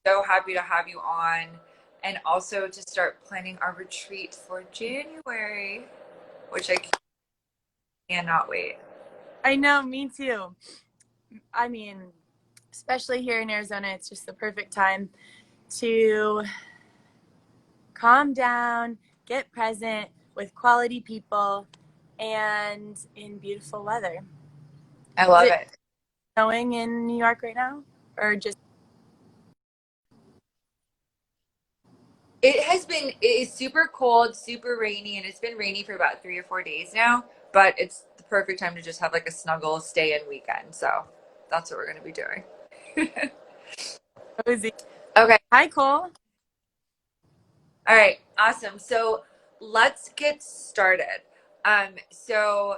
so happy to have you on and also to start planning our retreat for January, which I cannot wait. I know, me too. I mean, especially here in Arizona, it's just the perfect time to calm down, get present with quality people, and in beautiful weather. I Is love it it. snowing in New York right now? Or just. It is super cold, super rainy, and it's been rainy for about 3 or 4 days now, but it's the perfect time to just have like a snuggle stay in weekend. So that's what we're going to be doing. Cozy? Okay. Hi, Cole. All right, awesome. So let's get started. So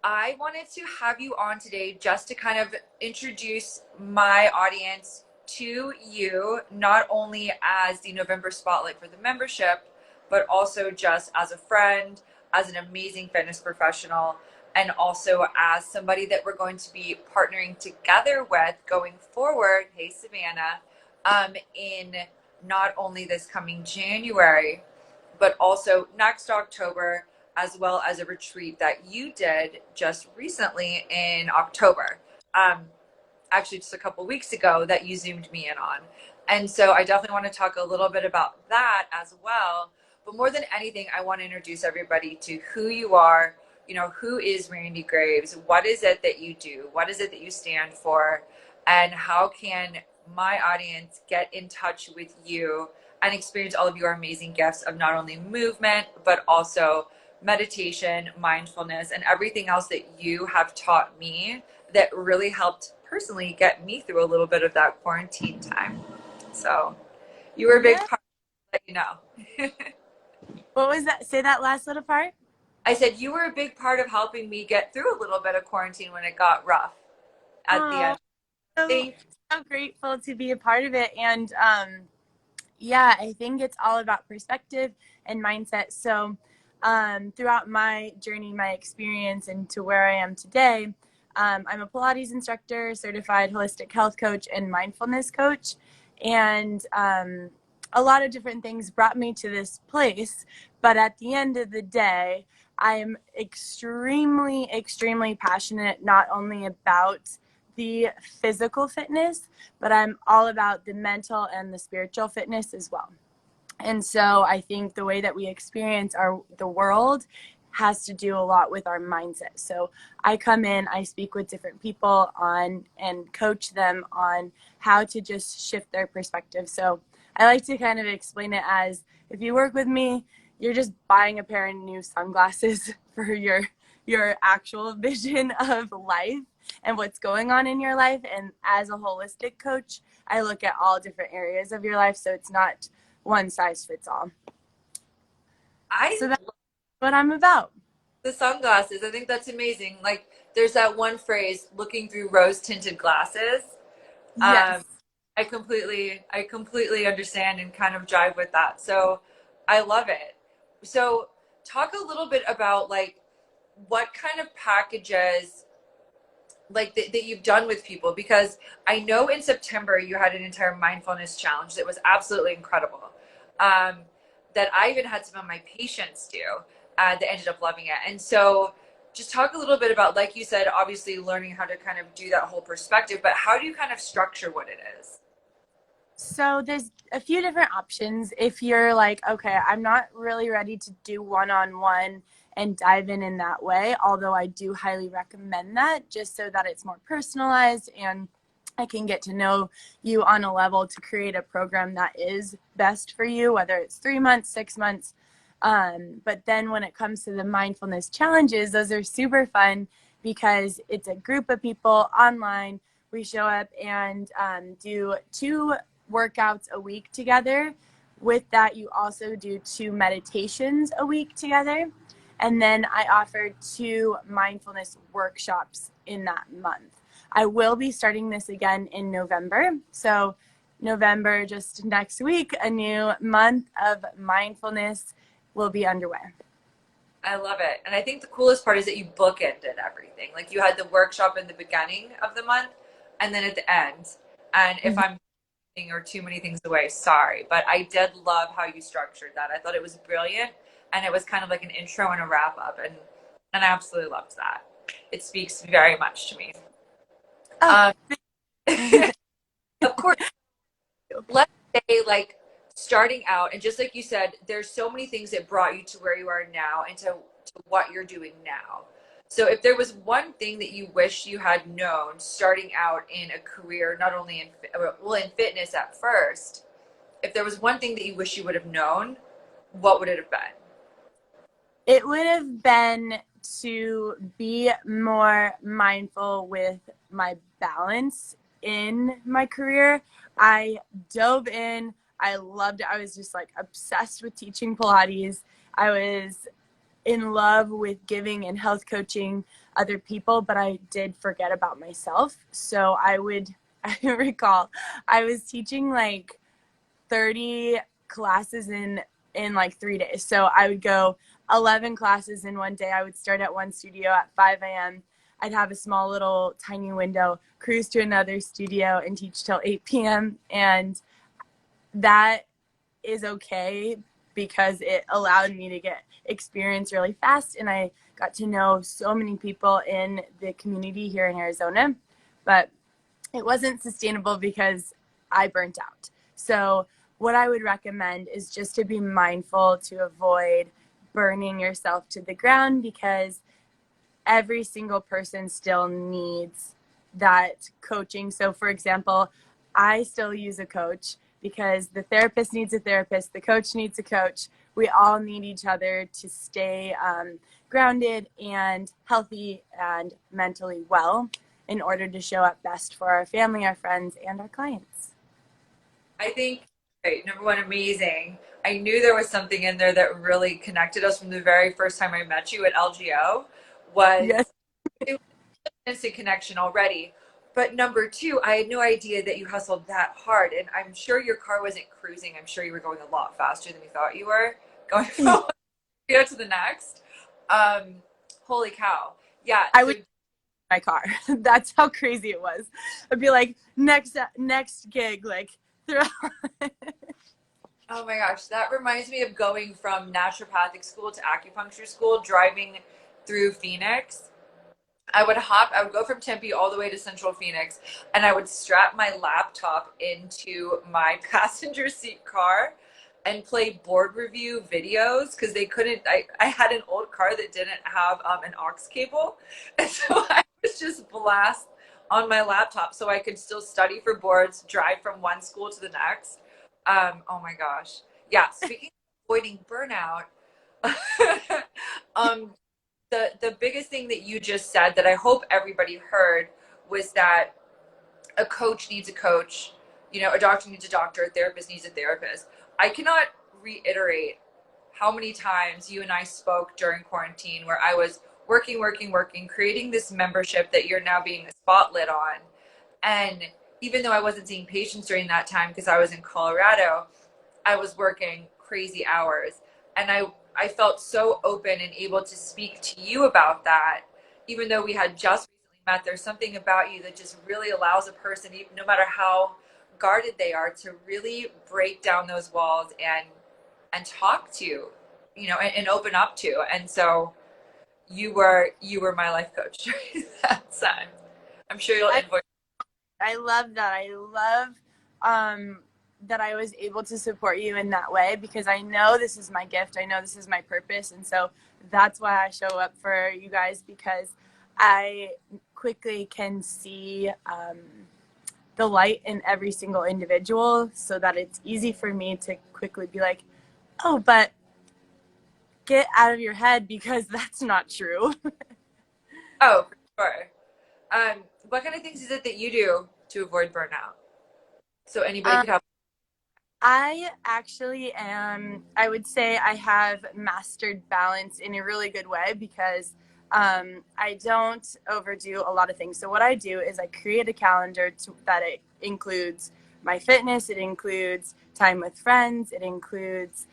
I wanted to have you on today just to kind of introduce my audience to you, not only as the November spotlight for the membership, but also just as a friend, as an amazing fitness professional, and also as somebody that we're going to be partnering together with going forward. Hey, Savannah, in not only this coming January, but also next October, as well as a retreat that you did just recently in October. Um, Actually, just a couple weeks ago that you zoomed me in on. And so I definitely want to talk a little bit about that as well. But more than anything, I want to introduce everybody to who you are. You know, who is Randi Graves? What is it that you do? What is it that you stand for? And how can my audience get in touch with you and experience all of your amazing gifts of not only movement, but also meditation, mindfulness, and everything else that you have taught me that really helped personally get me through a little bit of that quarantine time. So you were a big Yeah. part, let you know. What was that? Say that last little part. I said you were a big part of helping me get through a little bit of quarantine when it got rough at the Oh, end. so, Thank so grateful to be a part of it. And yeah, I think it's all about perspective and mindset. So, throughout my journey, my experience, and to where I am today, I'm a Pilates instructor, certified holistic health coach, and mindfulness coach. And a lot of different things brought me to this place. But at the end of the day, I am extremely, extremely passionate not only about the physical fitness, but I'm all about the mental and the spiritual fitness as well. And so I think the way that we experience the world has to do a lot with our mindset. So I come in, I speak with different people on and coach them on how to just shift their perspective. So I like to kind of explain it as if you work with me, you're just buying a pair of new sunglasses for your actual vision of life and what's going on in your life. And as a holistic coach, I look at all different areas of your life. So it's not one size fits all. I So that's love what I'm about. the sunglasses. I think that's amazing. Like there's that one phrase, looking through rose tinted glasses. Um, Yes. I completely understand and kind of jive with that. So I love it. So talk a little bit about like what kind of packages like that you've done with people, because I know in September you had an entire mindfulness challenge that was absolutely incredible. Um, that I even had some of my patients do that ended up loving it. And so just talk a little bit about, like you said, obviously learning how to kind of do that whole perspective, but how do you kind of structure what it is? So there's a few different options. If you're like, okay, I'm not really ready to do one-on-one and dive in that way, although I do highly recommend that just so that it's more personalized and I can get to know you on a level to create a program that is best for you, whether it's 3 months, 6 months. But then when it comes to the mindfulness challenges, those are super fun because it's a group of people online. We show up and do 2 workouts a week together. With that, you also do 2 meditations a week together. And then I offer 2 mindfulness workshops in that month. I will be starting this again in November. So, November, just next week, a new month of mindfulness will be underway. I love it. And I think the coolest part is that you bookended everything. Like you had the workshop in the beginning of the month and then at the end. And if I'm or too many things away. Sorry, but I did love how you structured that. I thought it was brilliant, and it was kind of like an intro and a wrap up, and I absolutely loved that. It speaks very much to me. Oh, Um, of course, let's say like starting out, and just like you said, there's so many things that brought you to where you are now and to what you're doing now. So if there was one thing that you wish you had known starting out in a career, not only in in fitness at first, if there was one thing that you wish you would have known, what would it have been? it would have been to be more mindful with my balance in my career. I dove in. I loved it. I was just like obsessed with teaching Pilates. I was in love with giving and health coaching other people, but I did forget about myself. So I recall I was teaching like 30 classes in like 3 days. So I would go 11 classes in one day. I would start at one studio at 5 a.m. I'd have a small little tiny window, cruise to another studio and teach till 8 p.m. And that is okay because it allowed me to get experience really fast, and I got to know so many people in the community here in Arizona. But it wasn't sustainable because I burnt out. So what I would recommend is just to be mindful to avoid burning yourself to the ground, because every single person still needs that coaching. So, for example, I still use a coach because the therapist needs a therapist, the coach needs a coach. We all need each other to stay grounded and healthy and mentally well in order to show up best for our family, our friends, and our clients. I think, right, number one, amazing. I knew there was something in there that really connected us from the very first time I met you at LGO. Was Yes. it was an instant connection already. But number two, I had no idea that you hustled that hard. And I'm sure your car wasn't cruising. I'm sure you were going a lot faster than you thought you were, going from one studio to the next. Um, Holy cow. Yeah. I So, would my car. That's how crazy it was. I'd be like, next gig, like throw. oh my gosh, that reminds me of going from naturopathic school to acupuncture school, driving through Phoenix. I would go from Tempe all the way to Central Phoenix, and I would strap my laptop into my passenger seat car and play board review videos because they couldn't. I had an old car that didn't have an aux cable, and so I was just blast on my laptop so I could still study for boards, drive from one school to the next. Oh my gosh, yeah. Speaking of avoiding burnout, um, the biggest thing that you just said that I hope everybody heard was that a coach needs a coach, a doctor needs a doctor, a therapist needs a therapist. I cannot reiterate how many times you and I spoke during quarantine where I was working, creating this membership that you're now being spotlit on. And even though I wasn't seeing patients during that time because I was in Colorado, I was working crazy hours. And I felt so open and able to speak to you about that. Even though we had just recently met, there's something about you that just really allows a person, even no matter how guarded they are, to really break down those walls and talk to, and open up to. And so you were my life coach during that time. I'm sure you'll I invoice. I love that. I love that I was able to support you in that way, because I know this is my gift. I know this is my purpose. And so that's why I show up for you guys, because I quickly can see the light in every single individual, so that it's easy for me to quickly be like, oh, but get out of your head because that's not true. Oh, for sure. What kind of things is it that you do to avoid burnout? So anybody could help. I actually am, I would say I have mastered balance in a really good way, because I don't overdo a lot of things. So, what I do is I create a calendar that it includes my fitness, it includes time with friends, it includes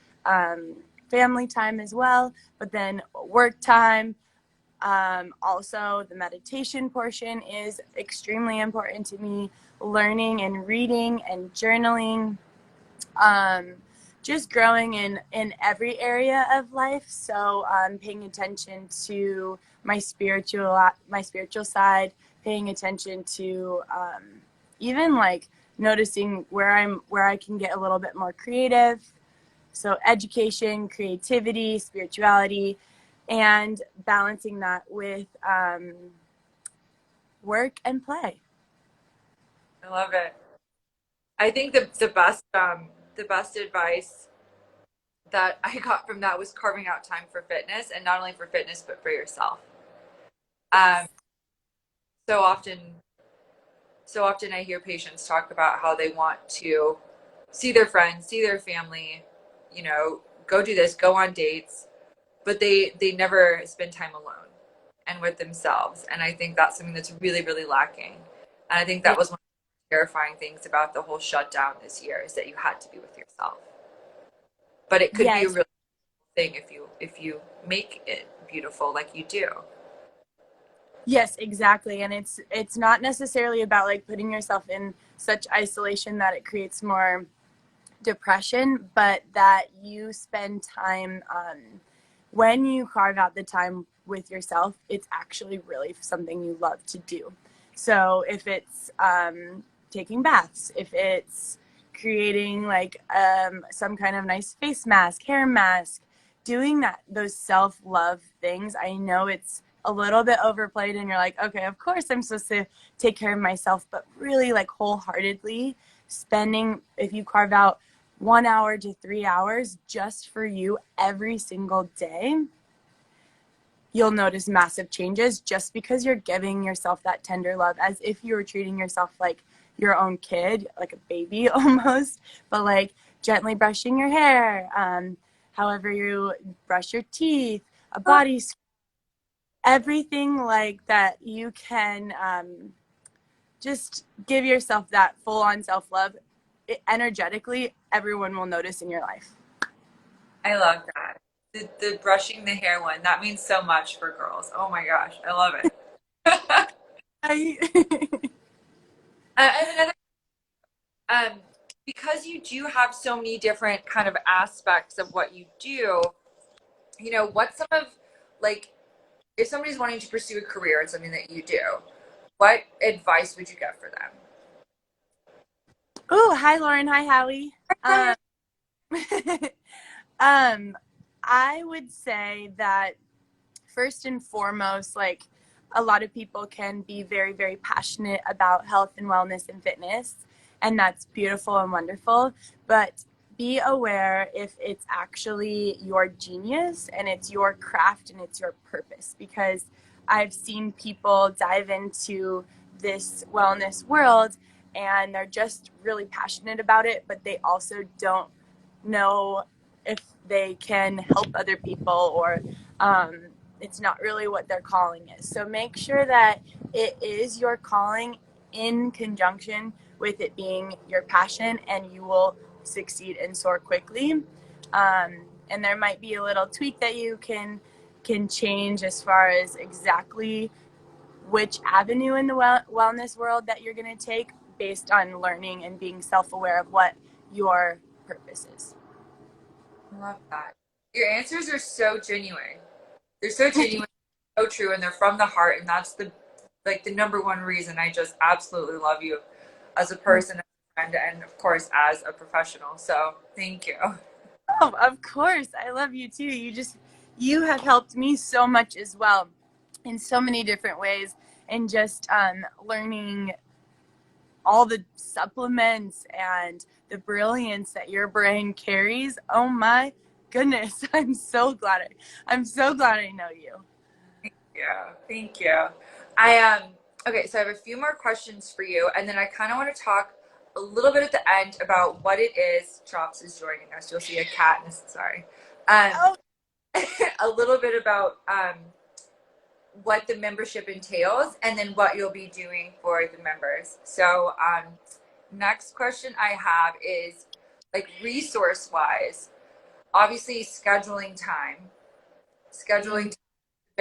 family time as well, but then work time. Also, the meditation portion is extremely important to me. learning and reading and journaling, um, just growing in every area of life. So paying attention to my spiritual side, paying attention to even like noticing where I can get a little bit more creative. So education, creativity, spirituality, and balancing that with work and play. I love it. I think the best advice that I got from that was carving out time for fitness, and not only for fitness but for yourself. Um, Yes. so often, so often I hear patients talk about how they want to see their friends, see their family, go do this, go on dates, but they never spend time alone and with themselves. And I think that's something that's really, really lacking. And I think Yeah. that was one of the terrifying things about the whole shutdown this year is that you had to be with yourself. But it could be a Yes. real thing if you make it beautiful like you do. Yes, exactly. And it's not necessarily about like putting yourself in such isolation that it creates more depression, but that you spend time when you carve out the time with yourself, it's actually really something you love to do. So if it's taking baths, if it's creating like some kind of nice face mask, hair mask, doing those self love things, I know it's a little bit overplayed and you're like, okay, of course I'm supposed to take care of myself, but really like wholeheartedly spending, if you carve out 1 hour to 3 hours just for you every single day, you'll notice massive changes just because you're giving yourself that tender love as if you were treating yourself like your own kid, like a baby almost, but like gently brushing your hair, however you brush your teeth, a body, everything like that. You can just give yourself that full on self love. Energetically, everyone will notice in your life. I love that. The brushing the hair one, that means so much for girls. Oh my gosh, I love it. I, And another, um, because you do have so many different kind of aspects of what you do, what's some of, like, if somebody's wanting to pursue a career in something that you do, what advice would you get for them? oh, hi Lauren. Hi Howie. Um, um, I would say that first and foremost, like a lot of people can be very, very passionate about health and wellness and fitness, and that's beautiful and wonderful. But be aware if it's actually your genius and it's your craft and it's your purpose, because I've seen people dive into this wellness world and they're just really passionate about it, but they also don't know if they can help other people, or um, it's not really what their calling is. So make sure that it is your calling in conjunction with it being your passion, and you will succeed and soar quickly. And there might be a little tweak that you can change as far as exactly which avenue in the wellness world that you're going to take based on learning and being self-aware of what your purpose is. I love that. Your answers are so genuine. They're so genuine, so true, and they're from the heart. And that's the number one reason I just absolutely love you as a person, as a friend, and of course as a professional. So thank you. Oh, of course. I love you too. You have helped me so much as well in so many different ways, and just learning all the supplements and the brilliance that your brain carries. Oh my goodness. I'm so glad I know you. Yeah, thank you. I okay, so I have a few more questions for you, and then I kind of want to talk a little bit at the end about what it is. Chops is joining us. You'll see a cat. Sorry. Um, Oh, a little bit about what the membership entails, and then what you'll be doing for the members. So, next question I have is like resource wise. Obviously, scheduling time, mm, scheduling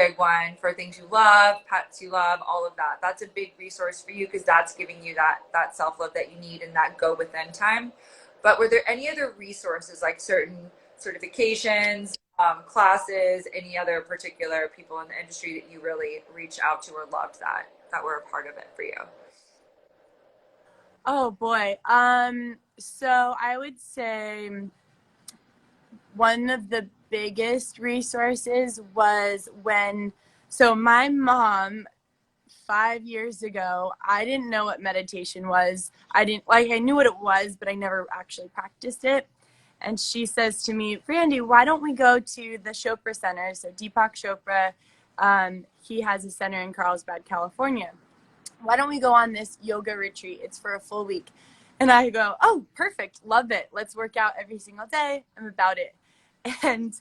big one for things you love, pets you love, all of that. That's a big resource for you because that's giving you that self-love that you need and that go within time. But were there any other resources like certain certifications, classes, any other particular people in the industry that you really reached out to or loved that were a part of it for you? Oh boy. So I would say one of the biggest resources was so my mom 5 years ago, I didn't know what meditation was. I knew what it was, but I never actually practiced it. And she says to me, Randy, why don't we go to the Chopra Center? So Deepak Chopra, he has a center in Carlsbad, California. Why don't we go on this yoga retreat? It's for a full week. And I go, oh, perfect. Love it. Let's work out every single day. I'm about it. And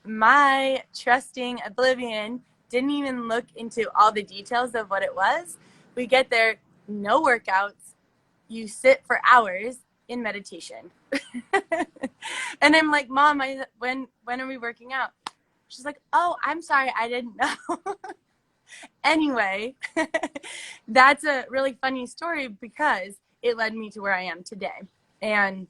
my trusting oblivion didn't even look into all the details of what it was. We get there, no workouts. You sit for hours in meditation. And I'm like, Mom, when are we working out? She's like, oh, I'm sorry, I didn't know. Anyway, that's a really funny story because it led me to where I am today. And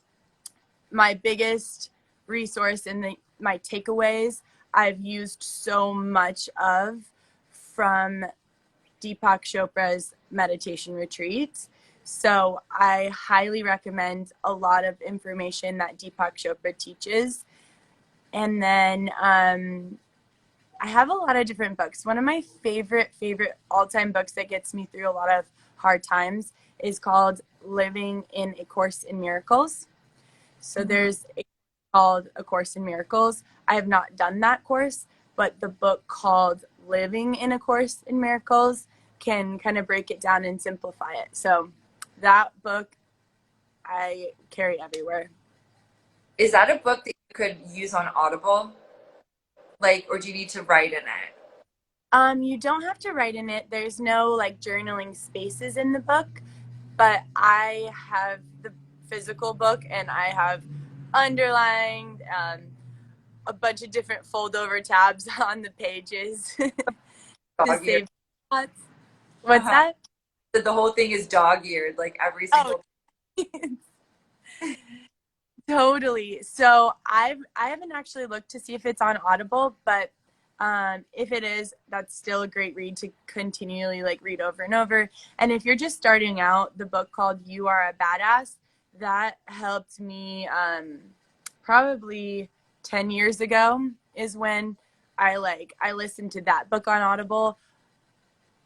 my biggest resource in my takeaways I've used so much of from Deepak Chopra's meditation retreats. So I highly recommend a lot of information that Deepak Chopra teaches. And then I have a lot of different books. One of my favorite all-time books that gets me through a lot of hard times is called Living in a Course in Miracles. So there's a called A Course in Miracles. I have not done that course, but the book called Living in a Course in Miracles can kind of break it down and simplify it. So that book I carry everywhere. Is that a book that you could use on Audible? Like, or do you need to write in it? You don't have to write in it. There's no like journaling spaces in the book, but I have the physical book and I have underlined a bunch of different fold over tabs on the pages to Dog eared. save thoughts. What's Uh-huh. that? The whole thing is dog eared, like every Oh, single. totally. So I haven't actually looked to see if it's on Audible, but if it is, that's still a great read to continually like read over and over. And if you're just starting out, the book called You Are a Badass, that helped me probably 10 years ago is when I listened to that book on Audible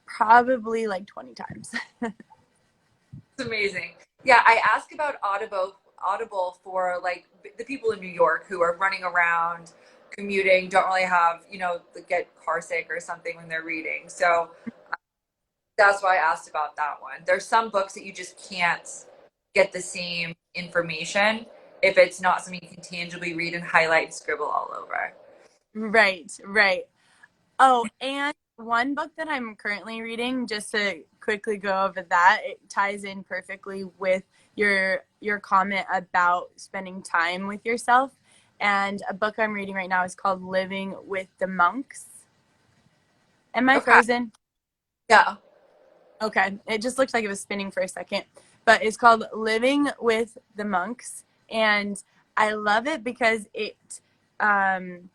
probably like 20 times. It's amazing. Yeah, I ask about Audible for like the people in New York who are running around, commuting, don't really have, get car sick or something when they're reading. So that's why I asked about that one. There's some books that you just can't get the same information if it's not something you can tangibly read and highlight and scribble all over. Right, right. Oh, and one book that I'm currently reading, just to quickly go over that, it ties in perfectly with your comment about spending time with yourself. And a book I'm reading right now is called Living with the Monks. Am I Okay. frozen? Yeah. Okay. It just looked like it was spinning for a second. But it's called Living with the Monks. And I love it because it um,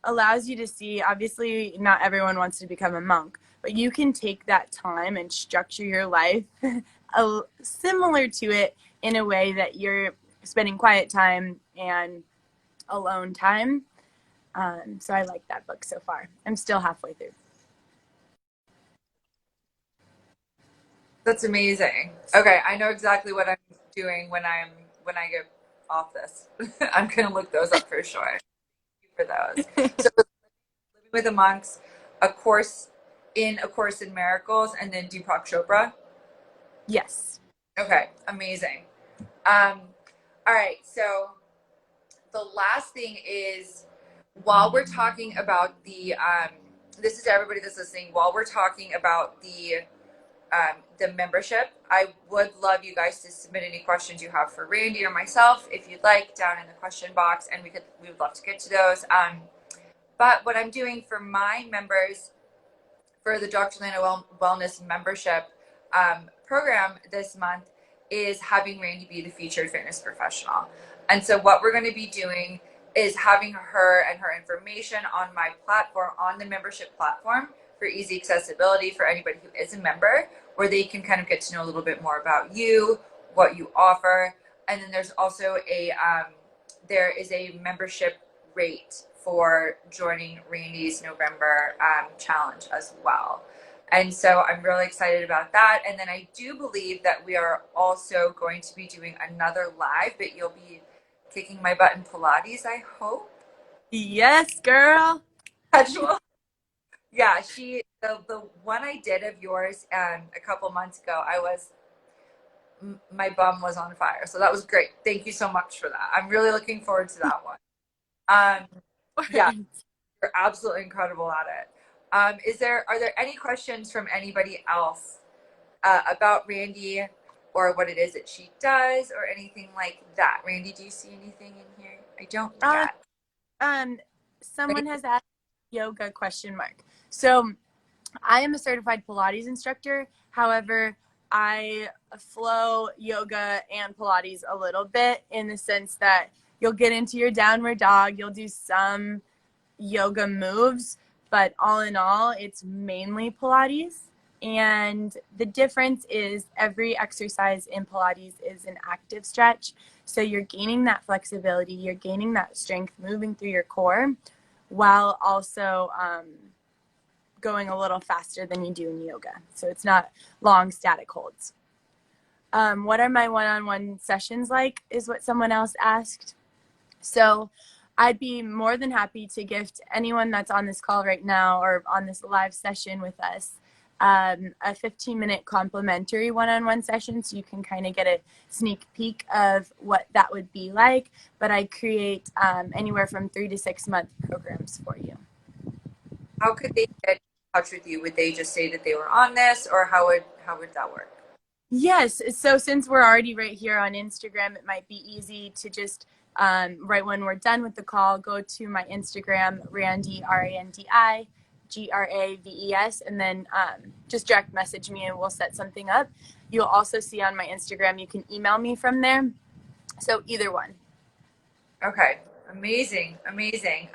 allows you to see, obviously not everyone wants to become a monk, but you can take that time and structure your life similar to it in a way that you're spending quiet time and alone time. So I like that book so far. I'm still halfway through. That's amazing. Okay, I know exactly what I'm doing when I get off this. I'm gonna look those up for sure. For those. So Living with the Monks, a course in miracles, and then Deepak Chopra. Yes. Okay, amazing. Um, all right, so the last thing is while we're talking about this is everybody that's listening, while we're talking about the membership, I would love you guys to submit any questions you have for Randy or myself if you'd like down in the question box, and we would love to get to those. But what I'm doing for my members for the Dr. Lana Wellness membership program this month is having Randi be the featured fitness professional. And so, what we're going to be doing is having her and her information on my platform, on the membership platform for easy accessibility for anybody who is a member, where they can kind of get to know a little bit more about you, what you offer. And then there's also there is a membership rate for joining Randy's November challenge as well. And so I'm really excited about that. And then I do believe that we are also going to be doing another live, but you'll be kicking my butt in Pilates, I hope. Yes, girl. Casual. Yeah, the one I did of yours a couple months ago, my bum was on fire. So that was great. Thank you so much for that. I'm really looking forward to that one. Um, yeah, you're absolutely incredible at it. Are there any questions from anybody else about Randi or what it is that she does or anything like that? Randi, do you see anything in here? I don't Uh, yet. um, Any- Someone has asked yoga question mark. So I am a certified Pilates instructor. However, I flow yoga and Pilates a little bit in the sense that you'll get into your downward dog, you'll do some yoga moves, but all in all, it's mainly Pilates. And the difference is every exercise in Pilates is an active stretch. So you're gaining that flexibility, you're gaining that strength moving through your core while also going a little faster than you do in yoga. So it's not long static holds. What are my one-on-one sessions like is what someone else asked. So I'd be more than happy to gift anyone that's on this call right now or on this live session with us a 15-minute complimentary one-on-one session so you can kind of get a sneak peek of what that would be like. But I create anywhere from 3 to 6 month programs for you. How could they get in touch with you? Would they just say that they were on this, or how would that work? Yes. So since we're already right here on Instagram, it might be easy to just right when we're done with the call, go to my Instagram, Randi, RandiGraves, and then just direct message me and we'll set something up. You'll also see on my Instagram, you can email me from there. So either one. Okay, amazing, amazing.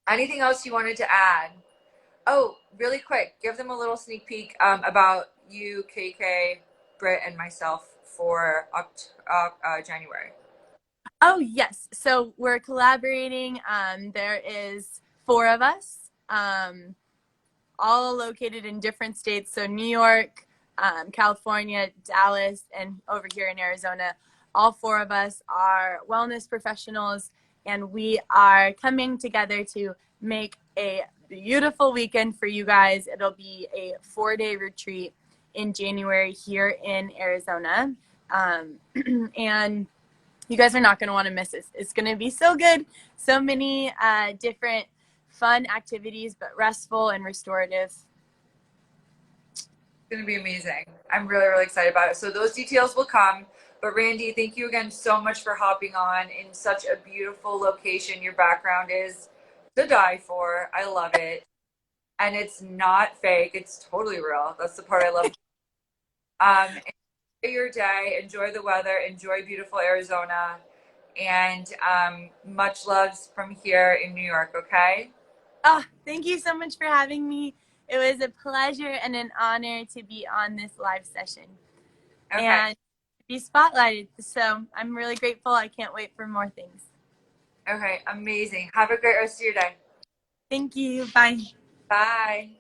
Anything else you wanted to add? Oh, really quick, give them a little sneak peek about you, KK, Britt, and myself for January. Oh, yes. So we're collaborating. There is 4 of us. All located in different states. So New York, California, Dallas, and over here in Arizona. All 4 of us are wellness professionals, and we are coming together to make a beautiful weekend for you guys. It'll be a 4-day retreat in January here in Arizona. And you guys are not going to want to miss it. It's going to be so good. So many different fun activities, but restful and restorative. It's going to be amazing. I'm really, really excited about it. So those details will come. But Randi, thank you again so much for hopping on in such a beautiful location. Your background is to die for. I love it. And it's not fake. It's totally real. That's the part I love. Enjoy your day. Enjoy the weather. Enjoy beautiful Arizona. And much loves from here in New York, okay? Oh, thank you so much for having me. It was a pleasure and an honor to be on this live session Okay. and be spotlighted. So I'm really grateful. I can't wait for more things. Okay. Amazing. Have a great rest of your day. Thank you. Bye. Bye.